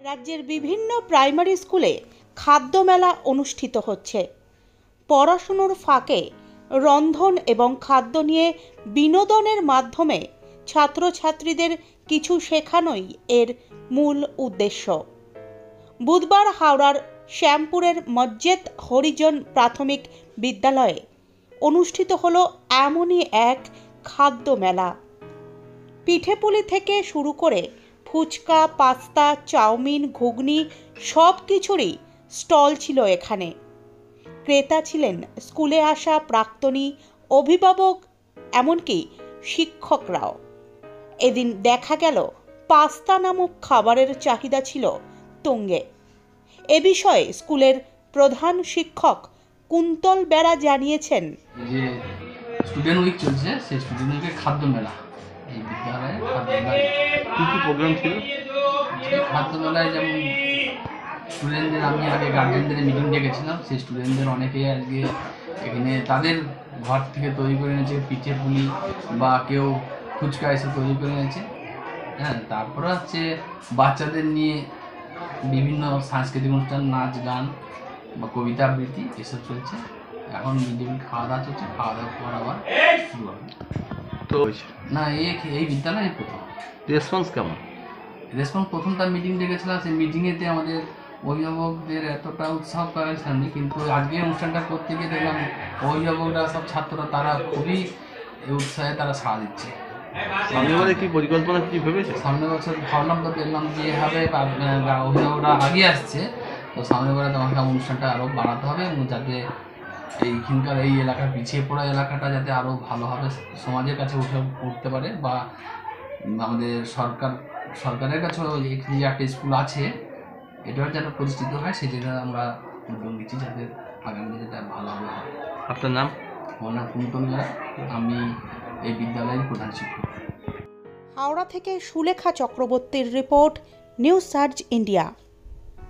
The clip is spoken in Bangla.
রাজ্যের বিভিন্ন প্রাইমারি স্কুলে খাদ্য মেলা অনুষ্ঠিত হচ্ছে। পড়াশুনোর ফাঁকে রন্ধন এবং খাদ্য নিয়ে বিনোদনের মাধ্যমে ছাত্রছাত্রীদের কিছু শেখানোই এর মূল উদ্দেশ্য। বুধবার হাওড়ার শ্যামপুরের মসজিদ হরিজন প্রাথমিক বিদ্যালয়ে অনুষ্ঠিত হলো এমনই এক খাদ্য মেলা। পিঠেপুলি থেকে শুরু করে ফুচকা, পাস্তা, চাউমিন, ঘুগনি সব কিছুরই স্টল ছিল এখানে। ক্রেতা ছিলেন স্কুলে আসা প্রাক্তনী, অভিভাবক, এমনকি শিক্ষকরাও। এদিন দেখা গেল পাস্তা নামক খাবারের চাহিদা ছিল তুঙ্গে। এ বিষয়ে স্কুলের প্রধান শিক্ষক কুন্তল বেড়া জানিয়েছেন, যে স্টুডেন্ট উইক চলছে, সেই স্টুডেন্ট উইকের খাদ্য মেলা এই বিদ্যালয়ে খাদ্য মেলায় কী কী প্রোগ্রাম ছিল? এই খাদ্য মেলায় যেমন স্টুডেন্টদের, আমি আগে গার্জেনদের মিটিং ডেকেছিলাম, সেই স্টুডেন্টদের অনেকেই আজকে এখানে তাদের ঘর থেকে তৈরি করে এনেছে পিঠে পুলি, বা কেউ ফুচকা এসে তৈরি করে এনেছে। হ্যাঁ, তারপরে হচ্ছে বাচ্চাদের নিয়ে বিভিন্ন সাংস্কৃতিক অনুষ্ঠান, নাচ গান বা কবিতা আবৃত্তি এসব চলছে। এখন মিড ডে মিল খাওয়া দাওয়া চলছে, খাওয়া দাওয়ার পর আবার শুরু হবে। তো না, এই বিদ্যালয়ে প্রথম। রেসপন্স কেমন? রেসপন্স প্রথম তার মিটিং ডেকেছিলাম, সেই মিটিংয়েতে আমাদের অভিভাবকদের এতটা উৎসাহ পাচ্ছিলাম, কিন্তু আজকে অনুষ্ঠানটা করতে গিয়ে দেখলাম অভিভাবকরা, সব ছাত্ররা, তারা খুবই উৎসাহে তারা সাড়া দিচ্ছে। সামনে বলে কি পরিকল্পনা কি ভেবেছে? সামনে বছর ভাবলাম, তো দেখলাম যে এভাবে অভিভাবকরা আগে আসছে, তো সামনে বলে তোমাকে অনুষ্ঠানটা আরও বাড়াতে হবে, এবং যাতে এইখানকার এই এলাকার পিছিয়ে পড়া এলাকাটা যাতে আরও ভালোভাবে সমাজের কাছে উঠতে পারে, বা আমাদের সরকারের কাছেও যে একটা স্কুল আছে এটাও যাতে প্রতিষ্ঠিত হয়, সেই জন্য আমরা উদ্যোগ নিচ্ছি, যাতে আগামী দিনে যাতে ভালোভাবে হয়। আপনার নাম? আমার নাম কুন্তল বেড়া, আমি এই বিদ্যালয়ের প্রধান শিক্ষক। হাওড়া থেকে সুলেখা চক্রবর্তীর রিপোর্ট, নিউজ সার্চ ইন্ডিয়া।